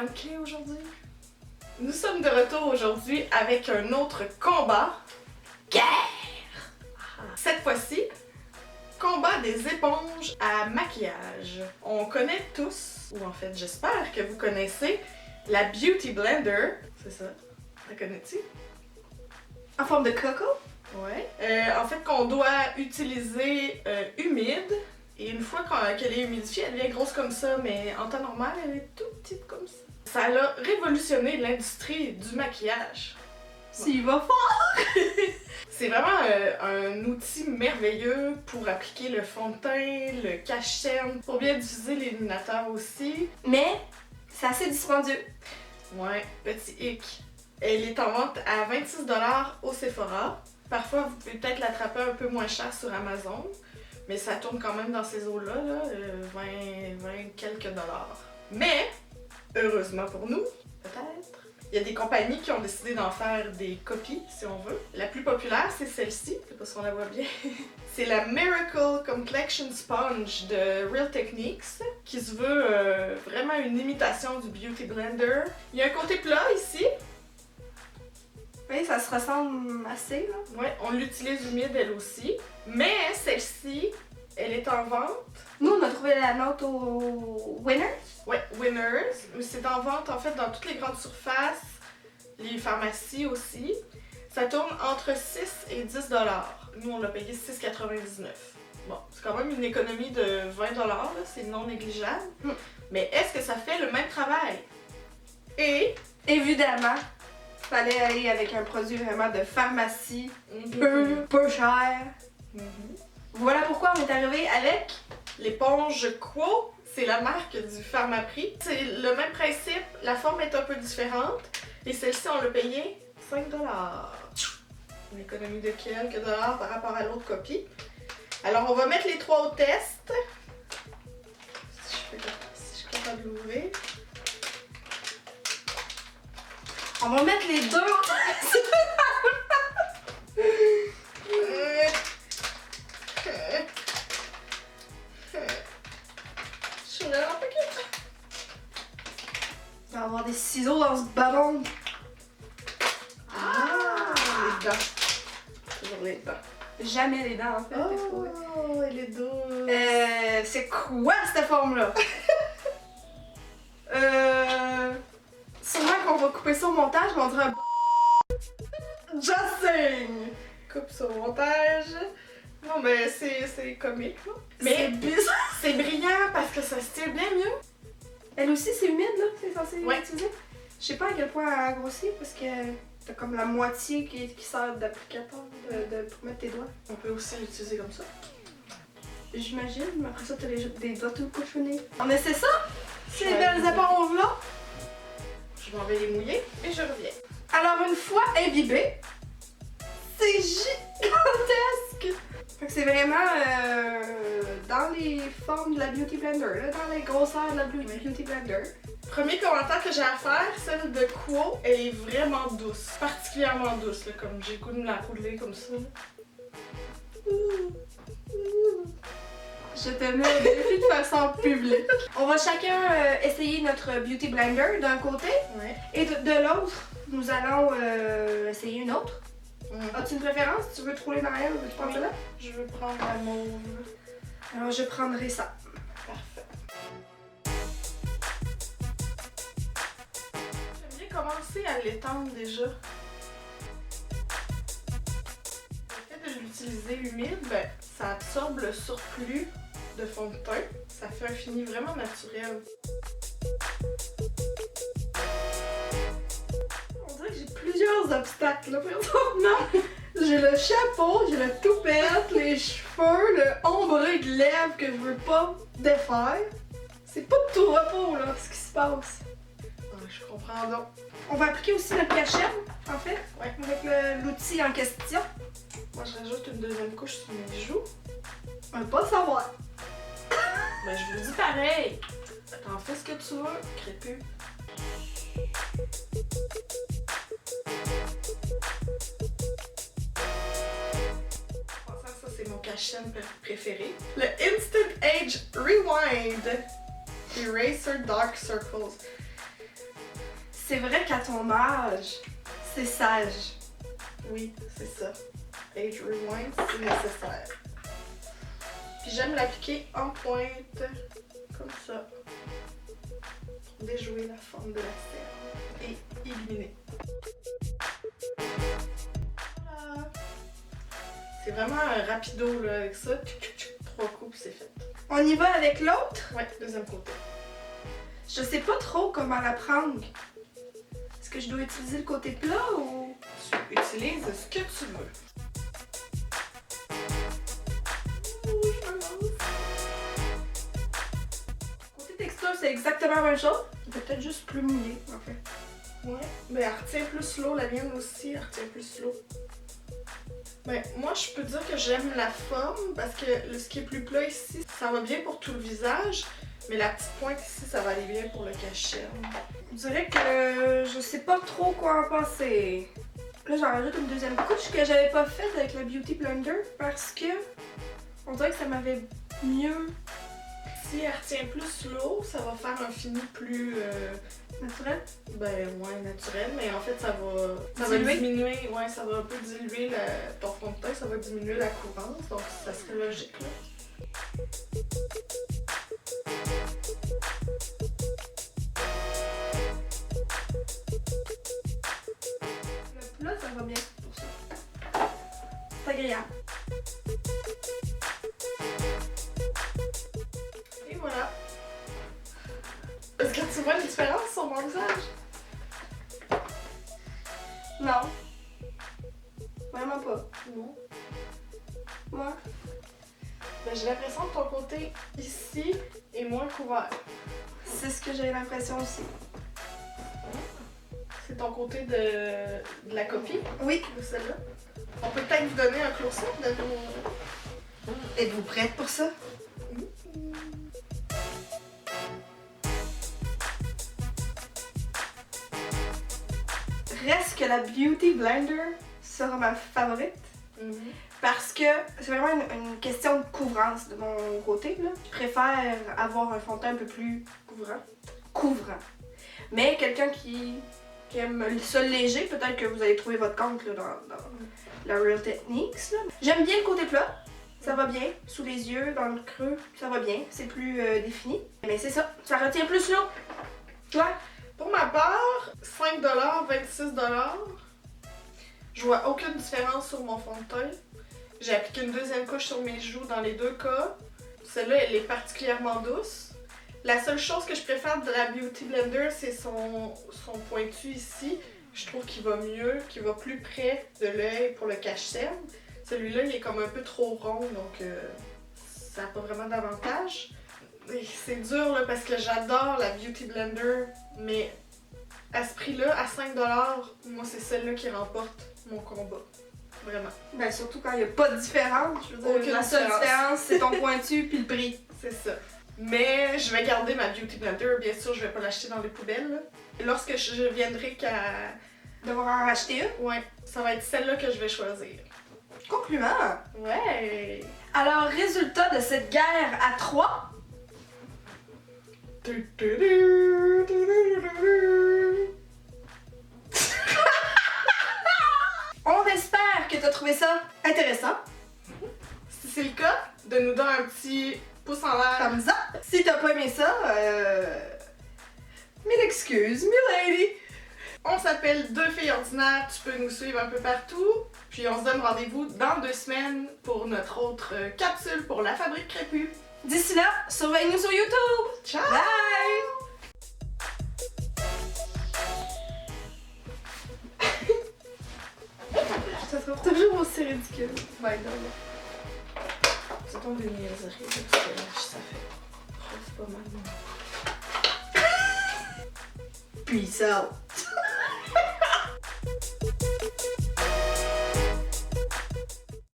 bonne clé aujourd'hui. Nous sommes de retour aujourd'hui avec un autre combat. Guerre! Cette fois-ci, combat des éponges à maquillage. On connaît tous, ou en fait j'espère que vous connaissez, la Beauty Blender. C'est ça. La connais-tu? En forme de coco? Ouais. En fait qu'on doit utiliser humide. Et une fois qu'elle est humidifiée, elle devient grosse comme ça, mais en temps normal, elle est toute petite comme ça. Ça a révolutionné l'industrie du maquillage. S'il va fort! C'est vraiment un outil merveilleux pour appliquer le fond de teint, le cache-cerne, pour bien diffuser l'illuminateur aussi. Mais c'est assez dispendieux. Ouais, petit hic. Elle est en vente à 26$ au Sephora. Parfois, vous pouvez peut-être l'attraper un peu moins cher sur Amazon. Mais ça tourne quand même dans ces eaux-là, 20 quelques dollars. Mais, heureusement pour nous, peut-être, il y a des compagnies qui ont décidé d'en faire des copies, si on veut. La plus populaire, c'est celle-ci, je sais pas si on la voit bien. C'est la Miracle Complexion Sponge de Real Techniques, qui se veut vraiment une imitation du Beauty Blender. Il y a un côté plat ici. Oui, ça se ressemble assez, là. Ouais, on l'utilise humide elle aussi. Mais celle-ci, elle est en vente. Nous, on a trouvé la note au Winners. Ouais, Winners. Mais c'est en vente en fait dans toutes les grandes surfaces, les pharmacies aussi. Ça tourne entre 6 et 10$. Nous, on l'a payé 6,99$. Bon, c'est quand même une économie de 20$, là, c'est non négligeable. Mais est-ce que ça fait le même travail? Et, évidemment, fallait aller avec un produit vraiment de pharmacie, peu cher. Voilà pourquoi on est arrivé avec l'éponge Quo, c'est la marque du Pharmaprix. C'est le même principe, la forme est un peu différente. Et celle-ci, on l'a payé 5$. Une économie de quelques dollars par rapport à l'autre copie. Alors, on va mettre les trois au test. Si je suis capable de l'ouvrir. On va mettre les deux au test. Je suis vraiment pas capable. On va avoir des ciseaux dans ce ballon. Les dents. Toujours les dents. Jamais les dents en fait. Oh, elle est douce. C'est quoi cette forme-là? Sûrement qu'on va couper ça au montage, mais on dirait un Just saying! Coupe sur le montage. Non, mais c'est comique, là. Mais c'est bizarre. c'est brillant parce que ça se tire bien mieux. Elle aussi, c'est humide, là, c'est censé Ouais. utiliser. Je sais pas à quel point elle a grossi parce que t'as comme la moitié qui sort d'applicateur pour mettre tes doigts. On peut aussi l'utiliser comme ça. J'imagine, mais après ça, t'as des doigts tout cochonnés. On essaie ça? Ces Ouais. belles éponges-là? Je m'en vais les mouiller et je reviens. Alors, une fois imbibé, c'est gigantesque! Fait que c'est vraiment dans les formes de la Beauty Blender, là, dans les grosseurs de la Beauty Blender. Premier commentaire que j'ai à faire, celle de Quo, elle est vraiment douce. Particulièrement douce, là, comme j'ai le goût de me la rouler comme ça. Je te mets au défi de faire ça en public. On va chacun essayer notre Beauty Blender d'un côté Ouais. et de l'autre, nous allons essayer une autre. As-tu une préférence? Tu veux te rouler dans elle ou veux-tu prendre là? Je veux prendre la mauve. Alors je prendrai ça. Parfait. J'aime bien commencer à l'étendre déjà. Le fait de l'utiliser humide, ben, ça absorbe le surplus de fond de teint. Ça fait un fini vraiment naturel. On dirait que j'ai plusieurs obstacles là présentement. J'ai le chapeau, j'ai le toupette, les cheveux, le ombré de lèvres que je veux pas défaire. C'est pas de tout repos là ce qui se passe. Ouais, je comprends donc. On va appliquer aussi notre cachet en fait, Ouais. avec l'outil en question. Moi, je rajoute une deuxième couche sur mes joues. On va pas savoir. Ben, je vous le dis pareil. T'en fais ce que tu veux, crépus. Ça, c'est mon cache-chaîne préféré. Le Instant Age Rewind Eraser Dark Circles. c'est vrai qu'à ton âge, c'est sage. Oui, c'est ça. Age rewind, c'est nécessaire. Puis j'aime l'appliquer en pointe, comme ça. Pour déjouer la forme de la cerne et éliminer. Voilà. C'est vraiment un rapido là, avec ça. 3 coups, c'est fait. On y va avec l'autre? Ouais, deuxième côté. Je sais pas trop comment la prendre. Est-ce que je dois utiliser le côté plat ou... Tu utilises ce que tu veux. Côté texture, c'est exactement la même chose. Peut-être juste plus mouillé, en fait. Ouais, mais elle retient plus l'eau, la mienne aussi, elle retient plus l'eau. Ben, moi, je peux dire que j'aime la forme parce que ce qui est plus plat ici, ça va bien pour tout le visage, mais la petite pointe ici, ça va aller bien pour le cache-cerne. Je dirais que je sais pas trop quoi en penser. Là, j'en rajoute une deuxième couche que j'avais pas faite avec la Beauty Blender parce que on dirait que ça m'avait mieux Si elle retient plus l'eau, ça va faire un fini plus... naturel. Ben, ouais, naturel, mais en fait, ça va diminuer, ouais, ça va un peu diluer ton fond de teint, ça va diminuer la courance, donc ça serait logique, là. Là, ça va bien pour ça. C'est agréable. Et voilà. Est-ce que tu vois une différence sur mon visage? Non. Vraiment pas. Non. Moi, Ben, j'ai l'impression que ton côté ici est moins couvert. c'est ce que j'ai l'impression aussi. C'est ton côté de la copie, Oui. de celle-là. On peut peut-être vous donner un close-up de nos... Êtes-vous prête pour ça? Reste que la Beauty Blender sera ma favorite. Parce que c'est vraiment une question de couvrance de mon côté. Là. Je préfère avoir un fond de teint un peu plus couvrant. Mais quelqu'un qui aime ça léger, peut-être que vous allez trouver votre compte là, dans la Real Techniques. là. J'aime bien le côté plat. Ça va bien. Sous les yeux, dans le creux, ça va bien. C'est plus défini. Mais c'est ça. Ça retient plus l'eau. Toi? Pour ma part, 5$, 26$. Je vois aucune différence sur mon fond de teint. J'ai appliqué une deuxième couche sur mes joues dans les deux cas. Celle-là, elle est particulièrement douce. La seule chose que je préfère de la Beauty Blender, c'est son pointu ici. Je trouve qu'il va mieux, qu'il va plus près de l'œil pour le cache-cerne. Celui-là, il est comme un peu trop rond, donc ça n'a pas vraiment d'avantage. C'est dur là, parce que j'adore la Beauty Blender, mais à ce prix-là, à 5$, moi c'est celle-là qui remporte mon combat. Vraiment. Ben surtout quand il n'y a pas de différence. Je veux dire, Aucune la seule différence. différence, c'est ton pointu puis le prix. C'est ça. Mais je vais garder ma Beauty Blender, bien sûr, je vais pas l'acheter dans les poubelles. Là. Et lorsque je viendrai qu'à... Devoir en racheter une. Ouais, ça va être celle-là que je vais choisir. Compliment! Ouais! Alors, résultat de cette guerre à 3. On espère que tu as trouvé ça intéressant. Si c'est le cas, de nous donner un petit pouce en l'air. Comme ça. Si t'as pas aimé ça, mille excuses, milady. On s'appelle Deux filles ordinaires, tu peux nous suivre un peu partout. Puis on se donne rendez-vous dans 2 semaines pour notre autre capsule pour la fabrique crépue. D'ici là, surveille-nous sur YouTube. Ciao! Bye! Ça sera toujours aussi ridicule. Bye, bye. C'est donc des niaiseries, là, parce que là, ça fait... C'est pas mal. Peace out.